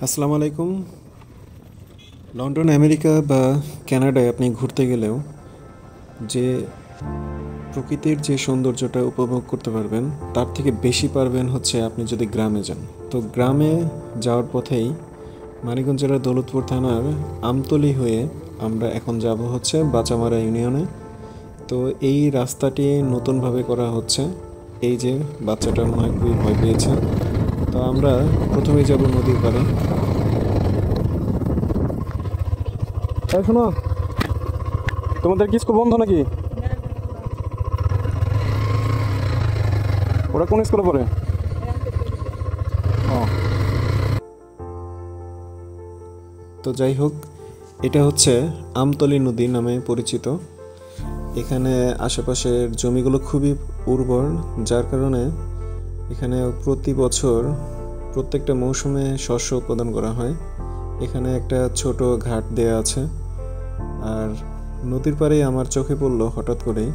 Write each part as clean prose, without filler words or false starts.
আসসালামু আলাইকুম। London, America বা কানাডায় আপনি ঘুরতে গেলেও যে প্রকৃতির যে সৌন্দর্যটা উপভোগ করতে পারবেন তার থেকে বেশি পারবেন হচ্ছে আপনি যদি গ্রামে যান। তো গ্রামে যাওয়ার পথেই মানিকগঞ্জ জেলার দৌলতপুর থানার আমতলী হয়ে আমরা এখন যাব হচ্ছে বাচামারা ইউনিয়নে। তো এই রাস্তাটি নতুনভাবে করা হচ্ছে। এই যে বাচ্চাটা মনে হয় খুবই ভয় পেয়েছে। তো আমরা প্রথমেই যাব নদীর পাড়ে। শোনো, তোমাদের কি স্কুল বন্ধ নাকি? ওরা কোন স্কুলে পড়ে? ও, তো যাই হোক, এটা হচ্ছে আমতলী নদী নামে পরিচিত। এখানে আশেপাশের জমিগুলো খুবই উর্বর, যার কারণে এখানে প্রতি বছর প্রত্যেকটা মৌসুমে শস্য উৎপাদন করা হয়। এখানে একটা ছোট ঘাট দেয়া আছে। আর নদীর পাড়ে আমার চোখে পড়লো হঠাৎ করেই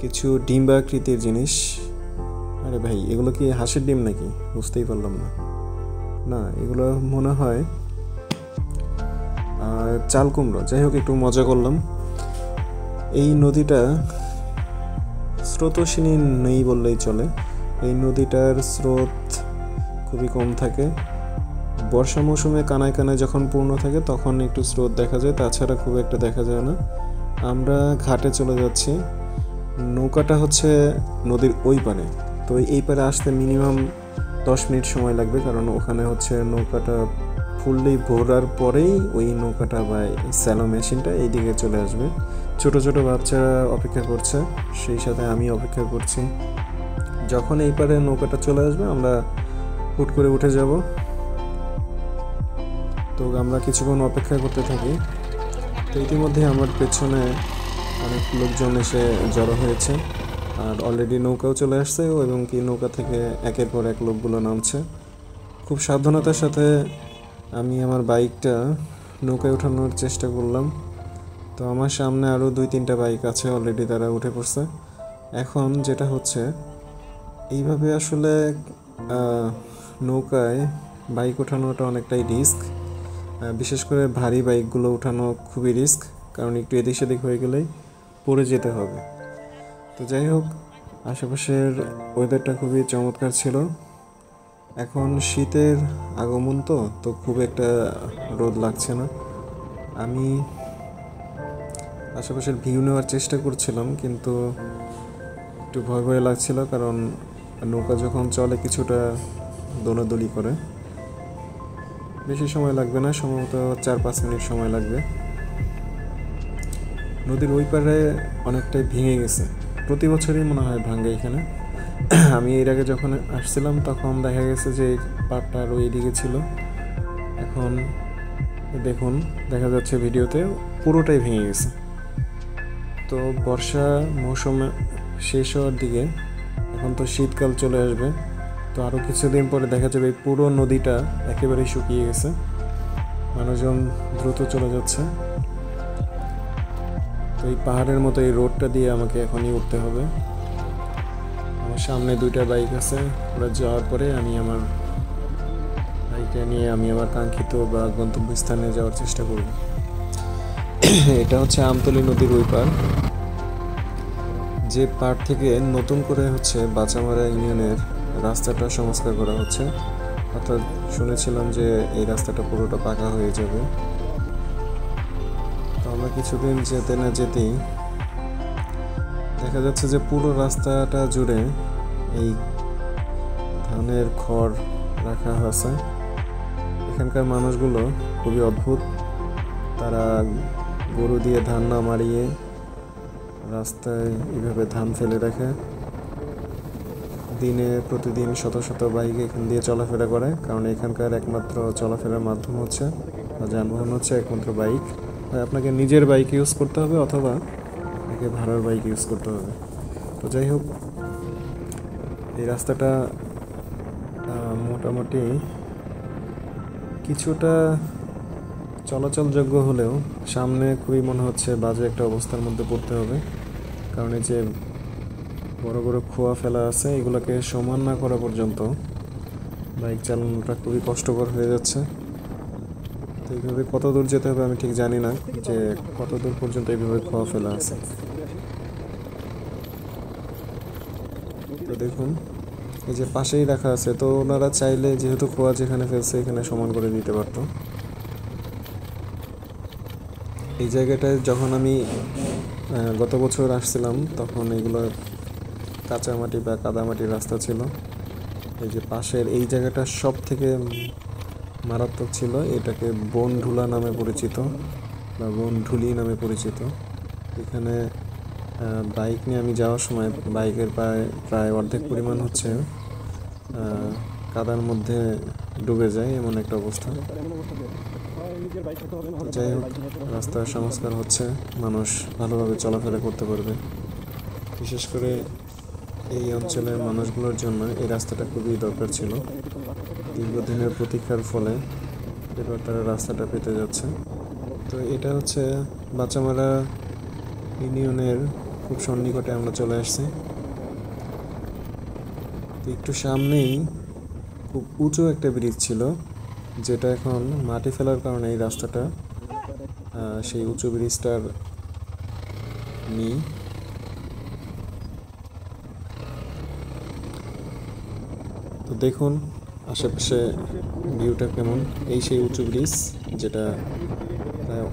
কিছু ডিম্বাকৃতির জিনিস। আরে ভাই, এগুলো কি হাঁসের ডিম নাকি? বুঝতেই পারলাম না। না, এগুলো মনে হয় চাল কুমড়ো। যাই হোক, একটু মজা করলাম। এই নদীটা স্রোতস্বিনী নেই বললেই চলে। এই নদীটার স্রোত খুবই কম থাকে। বর্ষা মৌসুমে কানায় কানায় যখন পূর্ণ থাকে তখন একটু স্রোত দেখা যায়, তাছাড়া খুব একটা দেখা যায় না। আমরা ঘাটে চলে যাচ্ছি। নৌকাটা হচ্ছে নদীর ওই পারে। তো এই পারে আসতে মিনিমাম 10 মিনিট সময় লাগবে, কারণ ওখানে হচ্ছে নৌকাটা ফুললি ভোরার পরেই ওই নৌকাটা বা স্যালো মেশিনটা এইদিকে চলে আসবে। ছোট ছোট বাচ্চারা অপেক্ষা করছে, সেই সাথে আমি অপেক্ষা করছি। যখন এই পারে নৌকাটা চলে আসবে আমরা হুট করে উঠে যাব। তো আমরা কিছুক্ষণ অপেক্ষা করতে থাকি। তো ইতিমধ্যে আমার পেছনে অনেক লোকজন এসে জড়ো হয়েছে, আর অলরেডি নৌকাও চলে আসছে এবং কি নৌকা থেকে একের পর এক লোকগুলো নামছে। খুব সাবধানতার সাথে আমি আমার বাইকটা নৌকায় ওঠানোর চেষ্টা করলাম। তো আমার সামনে আরও 2-3টা বাইক আছে, অলরেডি তারা উঠে পড়ছে। এখন যেটা হচ্ছে, এইভাবে আসলে নৌকায় বাইক ওঠানোটা অনেকটাই রিস্ক। বিশেষ করে ভারী বাইকগুলো ওঠানো খুবই রিস্ক, কারণ একটু এদিক সেদিক হয়ে গেলেই পড়ে যেতে হবে। তো যাই হোক, আশেপাশের ওয়েদারটা খুবই চমৎকার ছিল। এখন শীতের আগমন, তো খুব একটা রোদ লাগছে না। আমি আশেপাশের ভিউ নেওয়ার চেষ্টা করছিলাম, কিন্তু একটু ভয় ভয় লাগছিল, কারণ নৌকা যখন চলে কিছুটা দোলাদলি করে। বেশি সময় লাগবে না, সম্ভবত 4-5 মিনিট সময় লাগবে। নদীর ওই পারে অনেকটাই ভেঙে গেছে, প্রতি বছরই মনে হয় ভাঙে এখানে। আমি এর আগে যখন আসছিলাম তখন দেখা গেছে যে পাড়টা আরও এইদিকে ছিল। এখন দেখুন, দেখা যাচ্ছে ভিডিওতে পুরোটাই ভেঙে গেছে। তো বর্ষা মৌসুমে শেষ হওয়ার দিকে, এখন তো শীতকাল চলে আসবে। তো আরও কিছুদিন পরে দেখা যাবে এই পুরো নদীটা একেবারেই শুকিয়ে গেছে। মানুষজন দ্রুত চলে যাচ্ছে। তো এই পাহাড়ের মতো এই রোডটা দিয়ে আমাকে এখনই উঠতে হবে। আমার সামনে 2টা বাইক আছে, ওরা যাওয়ার পরে আমি আমার বাইকটা নিয়ে আমি আমার কাঙ্ক্ষিত বা গন্তব্যস্থানে যাওয়ার চেষ্টা করব। এটা হচ্ছে আমতলী নদীর ওই পার, যে পার থেকে নতুন করে হচ্ছে বাচামারা ইউনিয়নের রাস্তাটা সংস্কার করা হচ্ছে। অর্থাৎ শুনেছিলাম যে এই রাস্তাটা পুরোটা পাকা হয়ে যাবে। তো আমরা কিছুদিন যেতে না যেতেই দেখা যাচ্ছে যে পুরো রাস্তাটা জুড়ে এই ধানের খড় রাখা হয়েছে। এখানকার মানুষগুলো খুবই অদ্ভুত। তারা গরু দিয়ে ধান না মারিয়ে রাস্তায় এইভাবে ধান ফেলে রাখে। দিনে প্রতিদিন শত শত বাইক এখান দিয়ে চলাফেরা করে, কারণ এখানকার একমাত্র চলাফেরার মাধ্যম হচ্ছে বা যানবাহন হচ্ছে একমাত্র বাইক। আপনাকে নিজের বাইক ইউজ করতে হবে অথবা আপনাকে ভাড়ার বাইক ইউজ করতে হবে। তো যাই হোক, এই রাস্তাটা মোটামুটি কিছুটা চলাচলযোগ্য হলেও সামনে খুবই মনে হচ্ছে বাজে একটা অবস্থার মধ্যে পড়তে হবে, কারণ এই যে বড় বড় খোয়া ফেলা আছে, এগুলোকে সমান না করা পর্যন্ত বাইক চালানোটা খুবই কষ্টকর হয়ে যাচ্ছে। তো এইভাবে কত দূর যেতে হবে আমি ঠিক জানি না, যে কত দূর পর্যন্ত এইভাবে খোয়া ফেলা আছে। তো দেখুন এই যে পাশেই রাখা আছে, তো ওনারা চাইলে যেহেতু খোয়া যেখানে ফেলছে এখানে সমান করে দিতে পারতো। এই জায়গাটায় যখন আমি গত বছর আসছিলাম তখন এগুলো কাঁচা মাটি বা কাদা মাটির রাস্তা ছিল। এই যে পাশের এই জায়গাটা সব থেকে মারাত্মক ছিল, এটাকে বনঢুলা নামে পরিচিত বা বনঢুলি নামে পরিচিত। এখানে বাইক নিয়ে আমি যাওয়ার সময় বাইকের প্রায় অর্ধেক পরিমাণ হচ্ছে কাদার মধ্যে ডুবে যায়, এমন একটা অবস্থা। যাই হোক, রাস্তার সংস্কার হচ্ছে, মানুষ ভালোভাবে চলাফেরা করতে পারবে। বিশেষ করে এই অঞ্চলের মানুষগুলোর জন্য এই রাস্তাটা খুবই দরকার ছিল। দীর্ঘদিনের প্রতীক্ষার ফলে এবার তারা রাস্তাটা পেতে যাচ্ছে। তো এটা হচ্ছে বাচামারা ইউনিয়নের খুব সন্নিকটে আমরা চলে আসছি। তো একটু সামনেই খুব উঁচু একটা ব্রিজ ছিল, যেটা এখন মাটি ফেলার কারণে এই রাস্তাটা সেই উঁচু ব্রিজটার নেই। তো দেখুন আশেপাশে ভিউটা কেমন। এই সেই উঁচু ব্রিজ যেটা প্রায়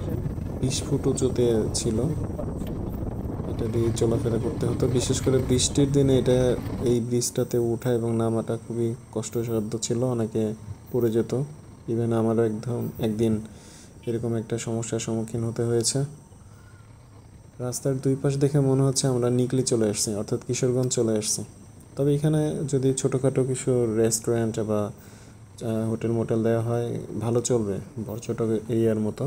20 ফুট উঁচুতে ছিল, এটা দিয়ে চলাফেরা করতে হতো। বিশেষ করে বৃষ্টির দিনে এই ব্রিজটাতে ওঠা এবং নামাটা খুবই কষ্টসাধ্য ছিল, অনেকে পড়ে যেত। ইভেন আমারও একদিন এরকম একটা সমস্যার সম্মুখীন হতে হয়েছে। রাস্তার দুই পাশ দেখে মনে হচ্ছে আমরা নিকলি চলে আসছি, অর্থাৎ কিশোরগঞ্জ চলে আসছি। তবে এখানে যদি ছোটোখাটো কিছু রেস্টুরেন্ট বা হোটেল মোটেল দেওয়া হয় ভালো চলবে, পর্যটক এরিয়ার মতো।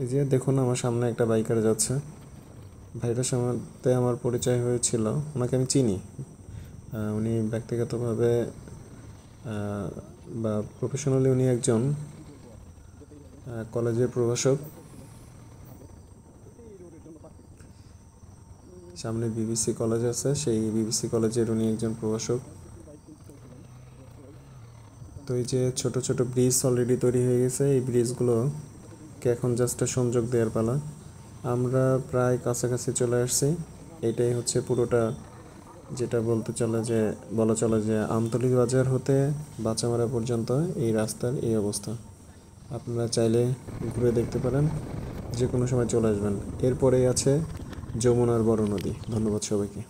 এই যে দেখুন আমার সামনে একটা বাইকার যাচ্ছে, ভাইটার সাথে আমার পরিচয় হয়েছিল, ওনাকে আমি চিনি। উনি ব্যক্তিগতভাবে বা প্রফেশনালি উনি একজন কলেজের প্রভাষক। সামনে বিবিসি কলেজ আছে, সেই বিবিসি কলেজের উনি একজন প্রভাষক। তো এই যে ছোট ছোট ব্রিজ অলরেডি তৈরি হয়ে গেছে, এই ব্রিজগুলোকে এখন জাস্ট সংযোগ দেওয়ার পালা। আমরা প্রায় কাছাকাছি চলে আসছি। এটাই হচ্ছে পুরোটা, যেটা বলা চলে যে আমতলী বাজার হতে বাচামারা পর্যন্ত এই রাস্তার এই অবস্থা। আপনারা চাইলে ঘুরে দেখতে পারেন, যে কোনো সময় চলে আসবেন। এরপরেই আছে যমুনার বড় নদী। ধন্যবাদ সবাইকে।